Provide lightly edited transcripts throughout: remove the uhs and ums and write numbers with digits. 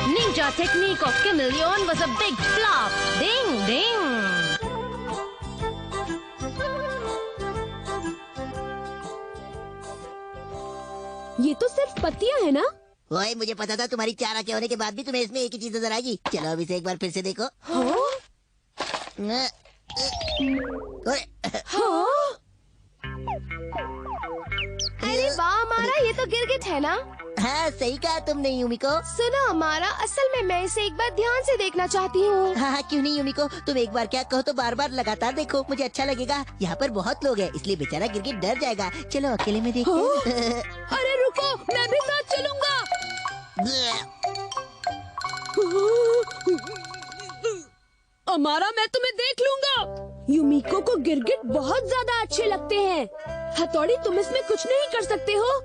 Ninja technique of chameleon was a big flop. Ding ding. ये तो सिर्फ पत्तियां है ना? ओए, मुझे पता था तुम्हारी 4 आंखें होने के बाद भी तुम्हें इसमें एक ही चीज नजर आएगी। चलो अब इसे एक बार फिर से देखो। अरे वाह हमारा, ये तो गिरगिट है ना? हाँ, सही कहा तुमने यूमिको। सुनो हमारा, असल में मैं इसे एक बार ध्यान से देखना चाहती हूँ। हाँ, क्यों नहीं यूमिको, तुम एक बार क्या कहो तो बार बार लगातार देखो, मुझे अच्छा लगेगा। यहाँ पर बहुत लोग हैं, इसलिए बेचारा गिरगिट डर जाएगा। चलो अकेले में देखते हैं। अरे रुको, मैं भी साथ चलूंगा। हमारा, मैं तुम्हें देख लूंगा। यूमिको को गिरगिट बहुत ज्यादा अच्छे लगते हैं। हथौड़ी, तुम इसमें कुछ नहीं कर सकते हो?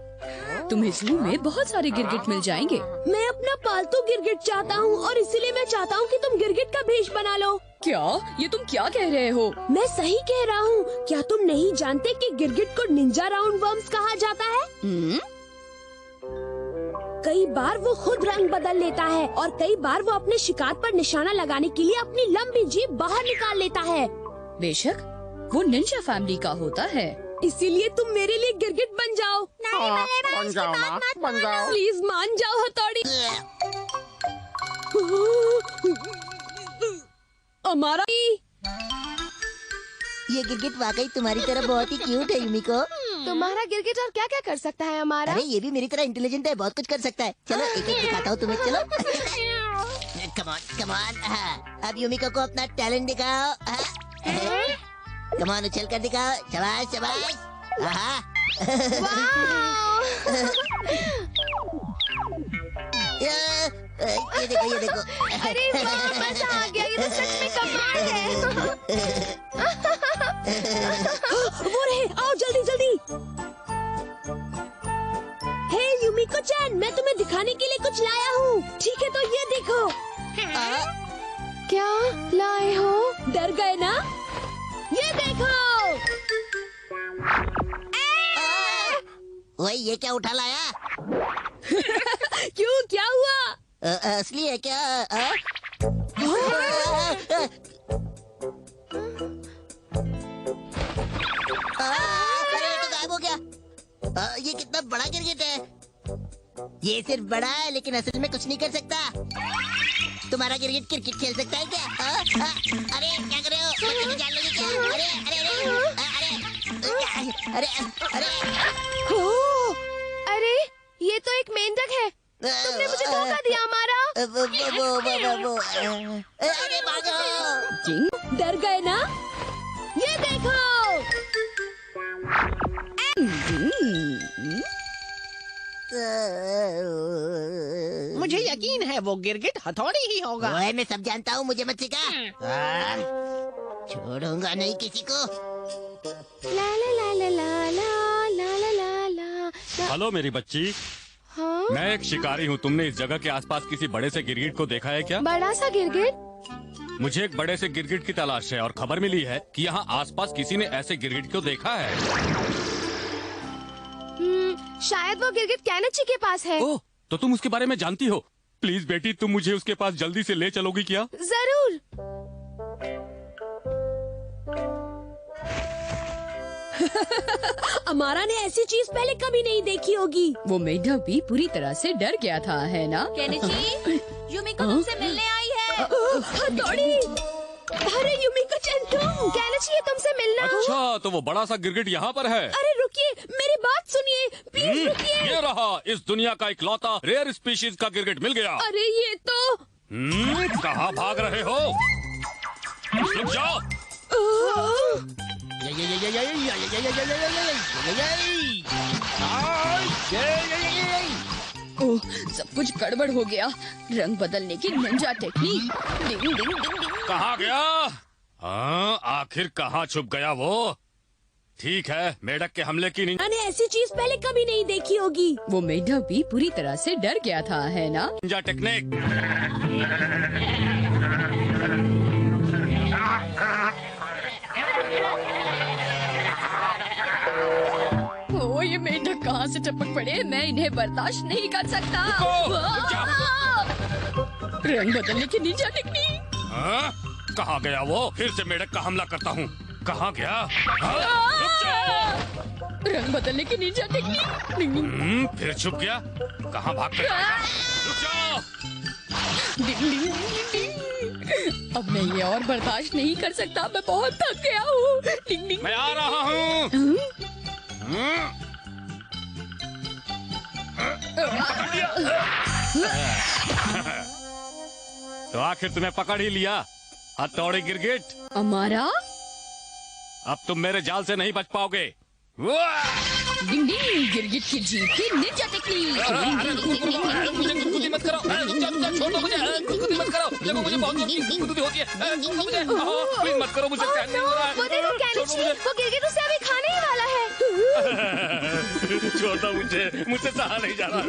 तुम्हें ज़ू में बहुत सारे गिरगिट मिल जाएंगे। मैं अपना पालतू गिरगिट चाहता हूँ और इसीलिए मैं चाहता हूँ कि तुम गिरगिट का भेष बना लो। क्या? ये तुम क्या कह रहे हो? मैं सही कह रहा हूँ। क्या तुम नहीं जानते कि गिरगिट को निंजा राउंड वर्म्स कहा जाता है? कई बार वो खुद रंग बदल लेता है और कई बार वो अपने शिकार पर निशाना लगाने के लिए अपनी लंबी जीभ बाहर निकाल लेता है। बेशक, वो निंजा फैमिली का होता है। इसीलिए तुम मेरे लिए गिरगिट बन जाओ। बन जाओ ना, बन जाओ। प्लीज मान जाओ हथौड़ी। हमारा ये गिरगिट वाकई तुम्हारी तरह बहुत ही क्यूट है यूमिको। तुम्हारा गिरगिट और क्या क्या कर सकता है हमारा? अरे ये भी मेरी तरह इंटेलिजेंट है, बहुत कुछ कर सकता है। चलो एक एक दिखाता हूँ तुम्हें। चलो कमान कमान। अब यूमिको को अपना टैलेंट दिखाओ। कमान उछल कर दिखाओ। शाबाश शाबाश। ये देखो ये देखो। अरे वाह, मजा आ गया। ये तो सच में कमाल है। वो रहे, आओ जल्दी जल्दी। हे यूमिको चैन, मैं तुम्हें दिखाने के लिए कुछ लाया हूँ। ठीक है तो ये देखो। क्या लाए हो? डर गए ना? ये देखो। ओए, ये क्या उठा लाया? क्यों, क्या हुआ? असली है क्या? अरे ये तो गायब हो गया। ये कितना बड़ा गिरगिट है। ये सिर्फ बड़ा है लेकिन असल में कुछ नहीं कर सकता। तुम्हारा गिरगिट क्रिकेट खेल सकता है क्या? अरे क्या कर रहे हो? मुझे जान लोगे क्या? अरे अरे अरे अरे अरे अरे ये तो एक मेंढक है। तुमने मुझे धोखा दिया हमारा। अरे भागो। डर गए ना? ये देखो। मुझे यकीन है वो गिरगिट हथौड़ी ही होगा। ओए, मैं सब जानता हूँ, मुझे मत सिखा। छोड़ूंगा नहीं किसी को। ला ला ला ला ला ला ला ला ला ला। हेलो मेरी बच्ची। हाँ? मैं एक शिकारी हूँ। तुमने इस जगह के आसपास किसी बड़े से गिरगिट को देखा है क्या? बड़ा सा गिरगिट? मुझे एक बड़े से गिरगिट की तलाश है और खबर मिली है कि यहाँ आसपास किसी ने ऐसे गिरगिट को देखा है। शायद वो गिरगिट कैनची के पास है। ओह, तो तुम उसके बारे में जानती हो। प्लीज बेटी, तुम मुझे उसके पास जल्दी से ले चलोगी क्या? जरूर। अमारा ने ऐसी चीज पहले कभी नहीं देखी होगी। वो मेढक भी पूरी तरह से डर गया था, है ना? केनिची, यूमिको तुमसे मिलने आई है। हथौड़ी। अरे यूमिको चैन, तुम? केनिची, ये तुमसे मिलना। अच्छा, तो वो बड़ा सा गिरगिट यहाँ पर है। अरे रुकिए, मेरी बात सुनिए, प्लीज रुकिए। ये रहा, इस दुनिया का इकलौता रेयर स्पीशीज का गिरगिट मिल गया। अरे ये तो। कहाँ भाग रहे हो? रुक जाओ। ओह, सब कुछ गड़बड़ हो गया। रंग बदलने की निंजा टेक्निक। डिंग डिंग डिंग डिंग। कहाँ गया? हाँ, आखिर कहाँ छुप गया वो? ठीक है, मेढक के हमले की मैंने ऐसी चीज पहले कभी नहीं देखी होगी। वो मेढक भी पूरी तरह से डर गया था, है ना? Ninja technique. ओ, ये मेढक कहाँ से टपक पड़े? मैं इन्हें बर्दाश्त नहीं कर सकता। रुको, रुक जाओ। रंग बदलने की निंजा टेक्निक। हाँ? कहाँ गया वो? फिर से मेढक का हमला करता हूँ। कहाँ गया? हाँ? रुक जाओ। रंग बदलने की निंजा टेक्निक। फिर छुप गया। कहाँ भाग कर आएगा? रुक जाओ। अब मैं ये और बर्दाश्त नहीं कर सकता, मैं बहुत थक गया हूँ। डिंग डिंग। मैं आ रहा हूँ। तो आखिर तुम्हें पकड़ ही लिया, हथौड़ी गिरगिट। हमारा अब तुम मेरे जाल से नहीं बच पाओगे। डिंग डिंग, गिरगिट की जीत की निंजा टेक्निक। मुझे गुदगुदी मत करो। छोड़ दो मुझे। गुदगुदी मत करो। देखो मुझे बहुत गुदगुदी होती है। मुझे प्लीज मत करो, मुझे सहन नहीं हो रहा है। वो देखो कैनिची, वो गिरगिट उसे अभी खाने ही वाला है। छोड़ दो मुझे, मुझसे सहा नहीं जा रहा।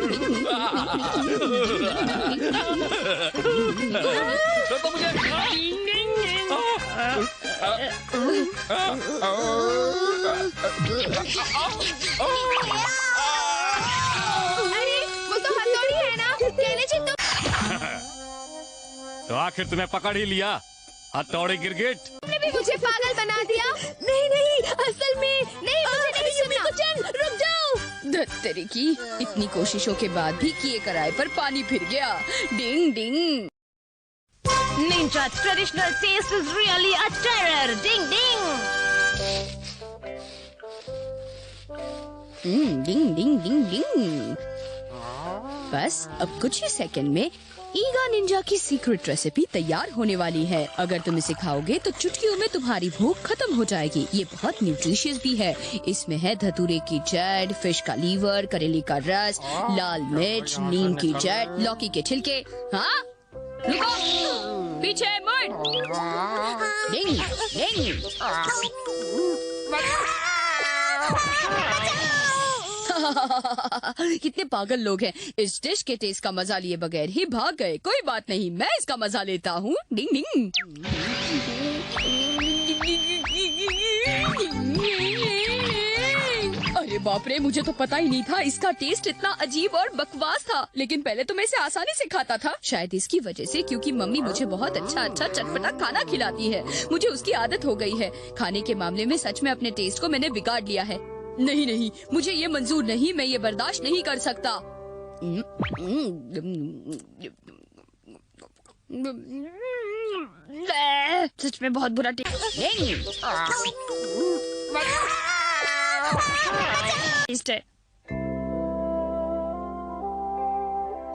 छोड़ दो मुझे। अरे वो तो हथौड़ी है ना। कैनिची तो आखिर तुम्हें पकड़ ही लिया, हथौड़ी गिरगिट। तुमने भी मुझे पागल बना दिया। नहीं नहीं, असल में नहीं, मुझे नहीं सुनना। रुक जाओ। धत्तेरी की, इतनी कोशिशों के बाद भी किए कराए पर पानी फिर गया। डिंग डिंग। Ninja's traditional taste is really a terror. Ding ding. Ding ding ding डिंग। बस अब कुछ ही सेकंड में ईगा निंजा की सीक्रेट रेसिपी तैयार होने वाली है। अगर तुम इसे खाओगे तो चुटकियों में तुम्हारी भूख खत्म हो जाएगी। ये बहुत न्यूट्रिशियस भी है। इसमें है धतूरे की जड़, फिश का लीवर, करेले का रस, लाल मिर्च, नीम की जड़, लौकी के छिलके। हाँ, रुको, पीछे मुड़। डिंग डिंग। कितने पागल लोग हैं, इस डिश के टेस्ट का मजा लिए बगैर ही भाग गए। कोई बात नहीं, मैं इसका मजा लेता हूँ। डिंग डिंग। अरे बाप रे, मुझे तो पता ही नहीं था इसका टेस्ट इतना अजीब और बकवास था। लेकिन पहले तो मैं इसे आसानी से खाता था, शायद इसकी वजह से, क्योंकि मम्मी मुझे बहुत अच्छा चटपटा खाना खिलाती है। मुझे उसकी आदत हो गई है। खाने के मामले में सच में अपने टेस्ट को मैंने बिगाड़ लिया है। नहीं नहीं, मुझे ये मंजूर नहीं, मैं ये बर्दाश्त नहीं कर सकता। सच में बहुत बुरा टेस्ट है।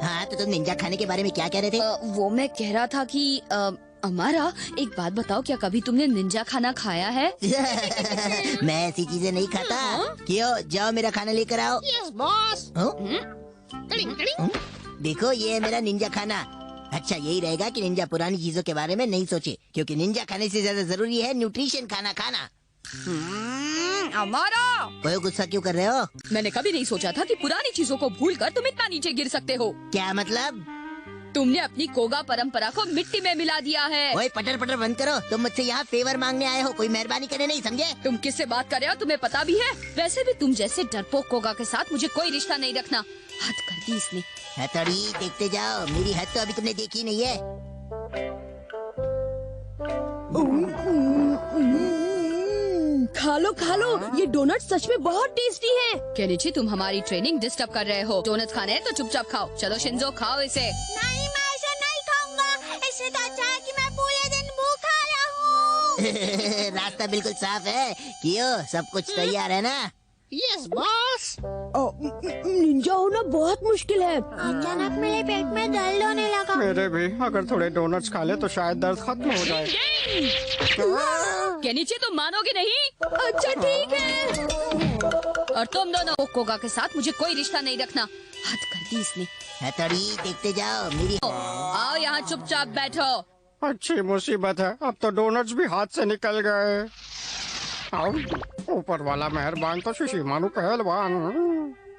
हाँ, तो तुम निंजा खाने के बारे में क्या कह रहे थे? वो मैं कह रहा था कि हमारा एक बात बताओ, क्या कभी तुमने निंजा खाना खाया है? मैं ऐसी चीजें नहीं खाता। क्यों? जाओ मेरा खाना लेकर आओ। Yes boss. देखो, ये है मेरा निंजा खाना। अच्छा, यही रहेगा कि निंजा पुरानी चीजों के बारे में नहीं सोचे, क्योंकि निंजा खाने से ज्यादा जरूरी है न्यूट्रिशन खाना खाना। हमारा ओए, गुस्सा क्यों कर रहे हो? मैंने कभी नहीं सोचा था कि पुरानी चीजों को भूलकर तुम इतना नीचे गिर सकते हो। क्या मतलब? तुमने अपनी कोगा परंपरा को मिट्टी में मिला दिया है। ओए, पटर पटर बंद करो। तुम मुझसे यहाँ फेवर मांगने आए हो, कोई मेहरबानी करने नहीं, समझे? तुम किससे बात कर रहे हो, तुम्हें पता भी है? वैसे भी तुम जैसे डरपोक कोगा के साथ मुझे कोई रिश्ता नहीं रखना। हद कर दी इसने। हथौड़ी, देखते जाओ, मेरी हद तो अभी तुमने देखी नहीं है। खा लो, ये डोनट सच में बहुत टेस्टी हैं। केनिची, तुम हमारी ट्रेनिंग डिस्टर्ब कर रहे हो। डोनट्स खाने हैं तो चुपचाप खाओ। चलो शिंजो, खाओ इसे। नहीं, मैं ऐसा नहीं खाऊंगा। इससे तो अच्छा है कि मैं पूरे दिन भूखा रहूं। रास्ता बिल्कुल साफ है। क्यों, सब कुछ तैयार है ना? Yes boss. निंजा होना बहुत मुश्किल है। अचानक मेरे पेट में दर्द होने लगा। मेरे भी। अगर थोड़े डोनट्स खा ले तो शायद दर्द खत्म हो जाए। केनिची, तुम मानोगे नहीं? अच्छा ठीक है। और तुम दोनों कोगा के साथ मुझे कोई रिश्ता नहीं रखना। हद कर दी इसने। हथौड़ी, देखते जाओ, मेरी। आओ यहाँ चुपचाप बैठो। अच्छी मुसीबत है, अब तो डोनट्स भी हाथ से निकल गए। आओ, ऊपर वाला मेहरबान तो शिशिमारू पहलवान।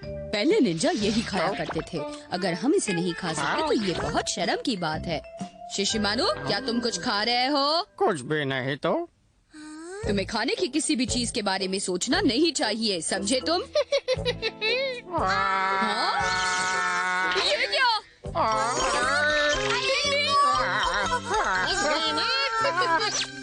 पहले निंजा यही खाया करते थे। अगर हम इसे नहीं खा सकते तो ये बहुत शर्म की बात है। शिशिमारू, क्या तुम कुछ खा रहे हो? कुछ भी नहीं तो। तुम्हें खाने की किसी भी चीज के बारे में सोचना नहीं चाहिए, समझे तुम? हाँ? ये क्या?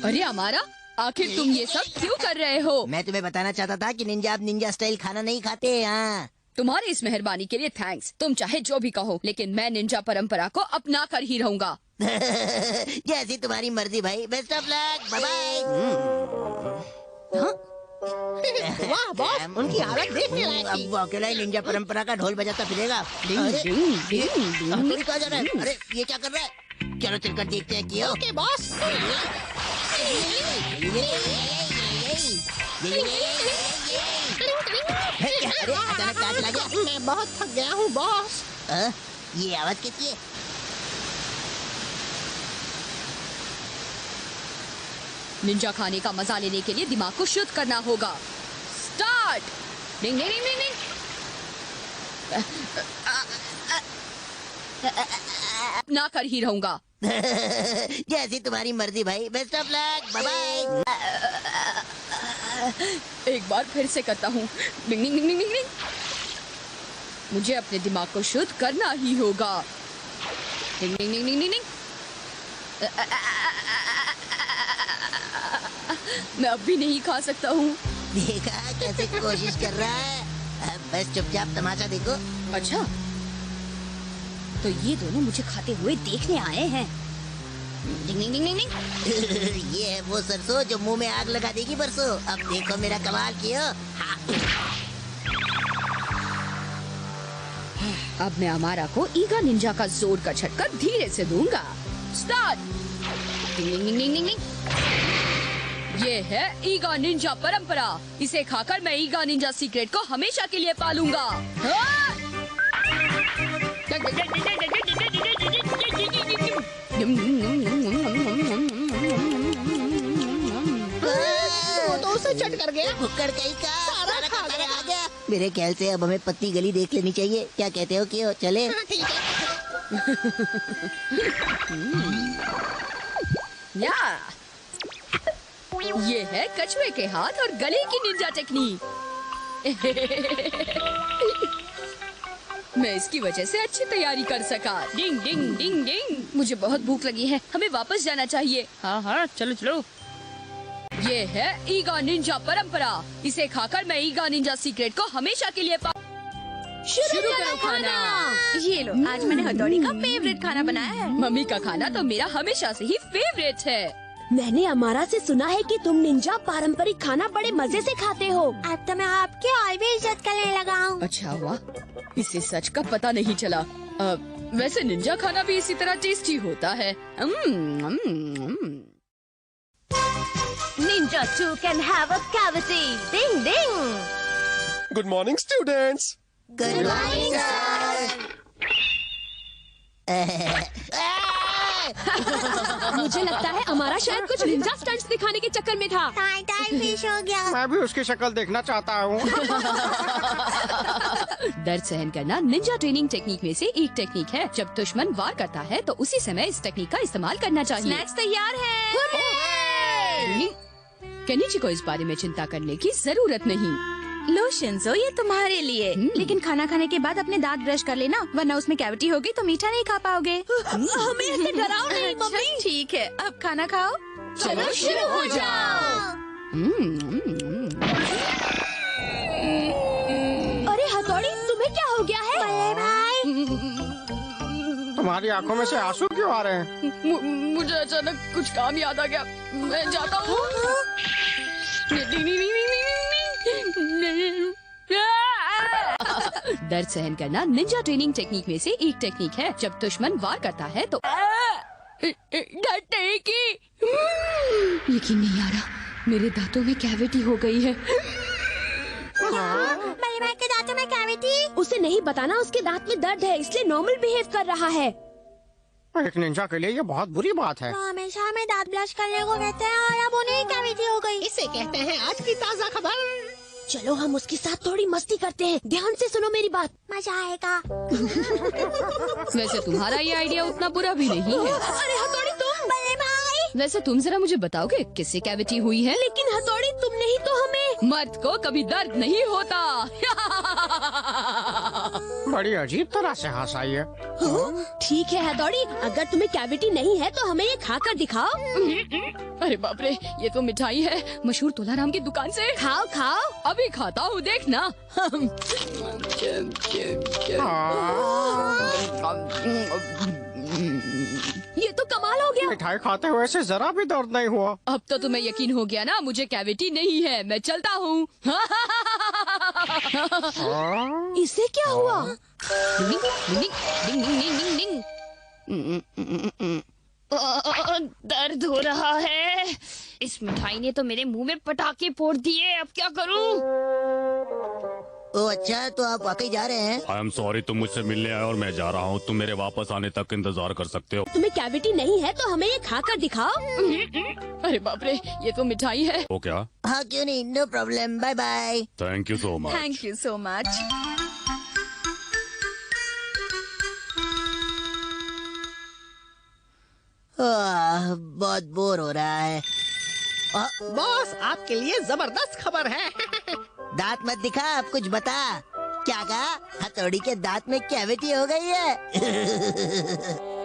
अरे अमारा, आखिर तुम ये सब क्यों कर रहे हो? मैं तुम्हें बताना चाहता था कि निंजा अब निंजा स्टाइल खाना नहीं खाते। हाँ। तुम्हारी इस मेहरबानी के लिए थैंक्स। तुम चाहे जो भी कहो, लेकिन मैं निंजा परंपरा को अपना कर ही रहूंगा। जैसी तुम्हारी मर्जी भाई। Best of luck, bye bye. वाह बॉस, उनकी हालत देखने लायक अब थी। वो अकेला ही निंजा परंपरा का ढोल बजाता फिरेगा। डिंग अरे, डिंग डिंग डिंग। हथौड़ी कहाँ जा रहा है? अरे ये क्या कर रहा है? चलो चलकर देखते हैं क्यों। Okay boss. अरे अचानक कहाँ चला गया? मैं बहुत थक गया हूँ बॉस। ये आवाज किसकी है? निंजा खाने का मजा लेने के लिए दिमाग को शुद्ध करना होगा। Start. Ding ding ding ding. अपना कर ही रहूंगा। जैसी तुम्हारी मर्जी भाई। Best of luck, bye bye. एक बार फिर से करता हूँ। डिंग डिंग डिंग डिंग डिंग। मुझे अपने दिमाग को शुद्ध करना ही होगा। डिंग डिंग डिंग डिंग डिंग डिंग। मैं अब भी नहीं खा सकता हूँ। देखा कैसे कोशिश कर रहा है। अब बस चुपचाप तमाशा देखो। अच्छा, तो ये दोनों मुझे खाते हुए देखने आए हैं। डिंग डिंग डिंग डिंग डिंग। ये है वो सरसों जो मुंह में आग लगा देगी परसों। अब देखो मेरा कमाल कियो। हाँ। अब मैं अमारा को ईगा निंजा का जोर का झटका धीरे से दूंगा। Start. Ding ding ding ding डिंग। ये है ईगा निंजा परंपरा। इसे खाकर मैं ईगा निंजा सीक्रेट को हमेशा के लिए पालूंगा। हाँ! वो तो उसे चट कर गया। भुक्कड़ कहीं का सारा खा सारा गया। खा गया। मेरे ख्याल से अब हमें पत्नी गली देख लेनी चाहिए। क्या कहते हो क्यों? चले। हाँ, ठीक है। या ये है कछुए के हाथ और गले की निंजा टेक्निक। मैं इसकी वजह से अच्छी तैयारी कर सका। डिंग डिंग डिंग डिंग। मुझे बहुत भूख लगी है, हमें वापस जाना चाहिए। हाँ हाँ चलो चलो। ये है ईगा निंजा परंपरा। इसे खाकर मैं ईगा निंजा सीक्रेट को हमेशा के लिए शुरू करो खाना। ये लो, आज मैंने हथौड़ी का फेवरेट खाना बनाया है। मम्मी का खाना तो मेरा हमेशा से ही फेवरेट है। मैंने अमारा से सुना है कि तुम निंजा पारंपरिक खाना बड़े मजे से खाते हो। अब तो मैं आपकी और भी इज्जत करने लगा हूँ। अच्छा हुआ, इसे सच का पता नहीं चला। वैसे निंजा खाना भी इसी तरह टेस्टी होता है। Ninja 2 can have a cavity. Ding ding. Good morning, students. Good morning sir. मुझे लगता है अमारा शायद कुछ निंजा स्टंट्स दिखाने के चक्कर में था। टाइम फिश हो गया। मैं भी उसकी शक्ल देखना चाहता हूँ। दर्द सहन करना निंजा ट्रेनिंग टेक्निक में से एक टेक्निक है। जब दुश्मन वार करता है तो उसी समय इस टेक्निक का इस्तेमाल करना चाहिए। स्नैक्स तैयार है। केनिची को इस बारे में चिंता करने की जरूरत नहीं। लो शिंजो, ये तुम्हारे लिए। लेकिन खाना खाने के बाद अपने दांत ब्रश कर लेना, वरना उसमें कैविटी होगी तो मीठा नहीं खा पाओगे। हमें ऐसे डराओ नहीं मम्मी। ठीक है, अब खाना खाओ। चलो शुरू हो जाओ। अरे हथौड़ी, तुम्हें क्या हो गया है? बल्ले भाई, तुम्हारी आंखों में से आंसू क्यों आ रहे हैं? मुझे अचानक कुछ काम याद आ गया। मैं जाता हूँ। दर्द सहन करना निंजा ट्रेनिंग टेक्निक में से एक टेक्निक है। जब दुश्मन वार करता है तो यकीन नहीं आ रहा, मेरे दांतों में कैविटी हो गई है। बल्ले भाई के दांतों में कैविटी। उसे नहीं बताना उसके दांत में दर्द है, इसलिए नॉर्मल बिहेव कर रहा है। एक निंजा के लिए ये बहुत बुरी बात है। तो हमेशा हमें दांत ब्रश करने को कहते हैं और अब उन्हें कैविटी हो गई। इसे कहते हैं आज की ताज़ा खबर। चलो हम उसके साथ थोड़ी मस्ती करते हैं। ध्यान से सुनो मेरी बात। मजा आएगा। वैसे तुम्हारा ये आइडिया उतना बुरा भी नहीं है। अरे हथौड़ी तुम। बल्ले भाई, वैसे तुम जरा मुझे बताओगे किससे कैविटी हुई है? लेकिन हथौड़ी तुमने ही तो हमें मर्द को कभी दर्द नहीं होता। बड़ी अजीब तरह से हंसाई है। ठीक है हथौड़ी, अगर तुम्हें कैविटी नहीं है तो हमें ये खाकर दिखाओ। अरे बाप रे, ये तो मिठाई है मशहूर तुलाराम की दुकान से। खाओ खाओ। अभी खाता हूँ, देखना। ये तो कमाल हो गया। मिठाई खाते हुए से जरा भी दर्द नहीं हुआ। अब तो तुम्हें यकीन हो गया ना, मुझे कैविटी नहीं है, मैं चलता हूँ। इससे क्या हुआ? डिंग, डिंग, डिंग, डिंग, डिंग, डिंग। दर्द हो रहा है। इस मिठाई ने तो मेरे मुंह में पटाखे फोड़ दिए, अब क्या करूँ? ओ अच्छा, तो आप वाकई जा रहे हैं? आई एम सॉरी, तुम मुझसे मिलने आए और मैं जा रहा हूँ। तुम मेरे वापस आने तक इंतजार कर सकते हो। तुम्हें कैविटी नहीं है तो हमें ये खाकर दिखाओ। अरे बाप रे, ये तो मिठाई है। वो क्या? हाँ क्यों नहीं, no problem, bye bye. Thank you so much. Thank you so much. बहुत बोर हो रहा है। बॉस, आपके लिए जबरदस्त खबर है। दांत मत दिखा, अब कुछ बता। क्या कहा? हथौड़ी के दांत में कैविटी हो गई है।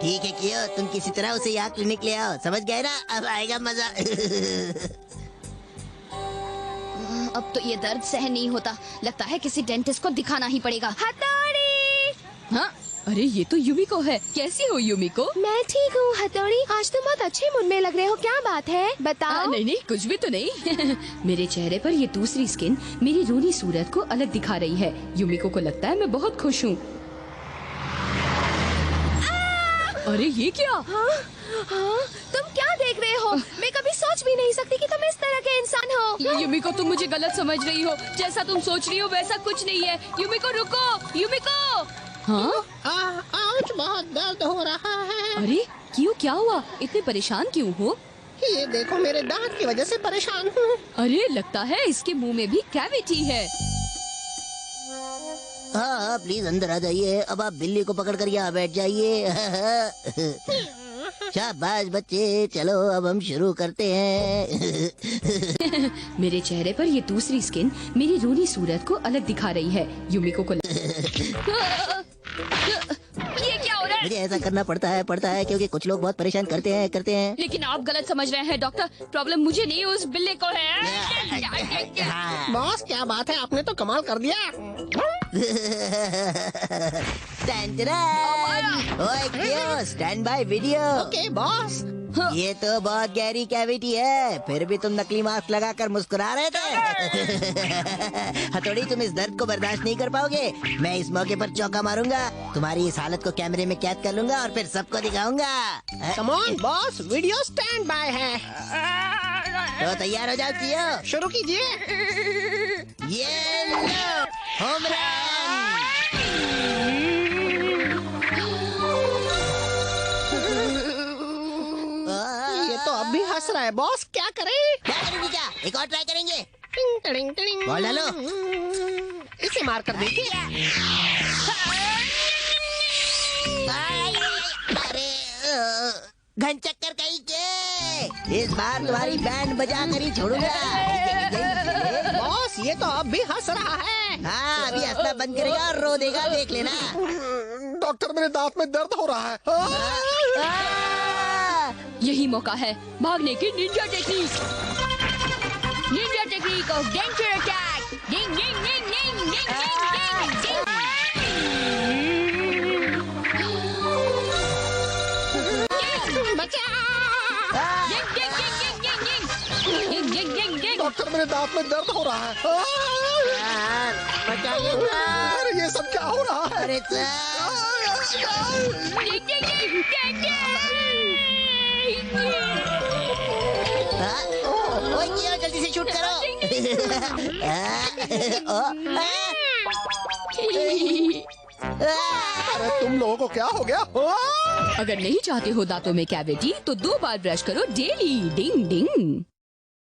ठीक है कियो, तुम किसी तरह उसे यहाँ क्लिनिक ले आओ, समझ गए ना? अब आएगा मजा। अब तो ये दर्द सहन नहीं होता, लगता है किसी डेंटिस्ट को दिखाना ही पड़ेगा। हथौड़ी। हाँ, अरे ये तो युमिको है। कैसी हो युमिको? मैं ठीक हूँ हथौड़ी, आज तुम बहुत अच्छे मूड में लग रहे हो, क्या बात है बताओ। नहीं नहीं, कुछ भी तो नहीं। मेरे चेहरे पर ये दूसरी स्किन मेरी रोनी सूरत को अलग दिखा रही है। युमिको को लगता है मैं बहुत खुश हूँ। अरे ये क्या? हाँ, तुम क्या देख रहे हो? मैं कभी सोच भी नहीं सकती कि तुम इस तरह के इंसान हो। युमिको, तुम मुझे गलत समझ रही हो। जैसा तुम सोच रही हो वैसा कुछ नहीं है। युमिको रुको, युमिको। हाँ? आज बहुत दर्द हो रहा है। अरे क्यों, क्या हुआ? इतने परेशान क्यों हो? ये देखो, मेरे दांत की वजह से परेशान हूँ। अरे लगता है इसके मुंह में भी कैविटी है। हाँ प्लीज अंदर आ जाइए। अब आप बिल्ली को पकड़ कर यहाँ बैठ जाइए। शाबाश बच्चे, चलो अब हम शुरू करते हैं। मेरे चेहरे पर ये दूसरी स्किन मेरी रोनी सूरत को अलग दिखा रही है। युमिको को ये क्या हो रहा है? मुझे ऐसा करना पड़ता है क्योंकि कुछ लोग बहुत परेशान करते हैं। लेकिन आप गलत समझ रहे हैं डॉक्टर। प्रॉब्लम मुझे नहीं, उस बिल्ले को है। हाँ। बॉस, क्या बात है, आपने तो कमाल कर दिया। Stand by video. Okay boss. ये तो बहुत गहरी कैविटी है, फिर भी तुम नकली मास्क लगाकर मुस्कुरा रहे थे। हथौड़ी, तुम इस दर्द को बर्दाश्त नहीं कर पाओगे। मैं इस मौके पर चौका मारूंगा, तुम्हारी इस हालत को कैमरे में कैद कर लूंगा और फिर सबको दिखाऊंगा। Come on boss, video stand by है। तो तैयार हो जाओ कियो, शुरू कीजिए। ये लो, होम रन। ये तो अब भी हंस रहा है बॉस, क्या करें? क्या करेंगे? क्या एक और ट्राई करेंगे? टिंग टिंग टिंग। बॉल डालो। इसे मार कर देखिए। अरे घन चक्कर कहीं के, इस बार तुम्हारी बैंड बजा कर ही छोड़ूंगा। बॉस, ये तो अब भी हंस रहा है। हाँ, अभी हंसना बंद करेगा और रो देगा, देख लेना। डॉक्टर, मेरे दांत में दर्द हो रहा है। यही मौका है भागने की Ninja technique. Ninja technique of danger attack. Ding ding ding ding ding ding ding. Doctor, मेरे दांत में दर्द हो रहा है। बचाइए। अरे ये सब क्या हो रहा है? अरे जल्दी से शूट करो। अरे तुम लोगों को क्या हो गया? अगर नहीं चाहते हो दांतों में कैविटी तो 2 बार ब्रश करो डेली। डिंग डिंग।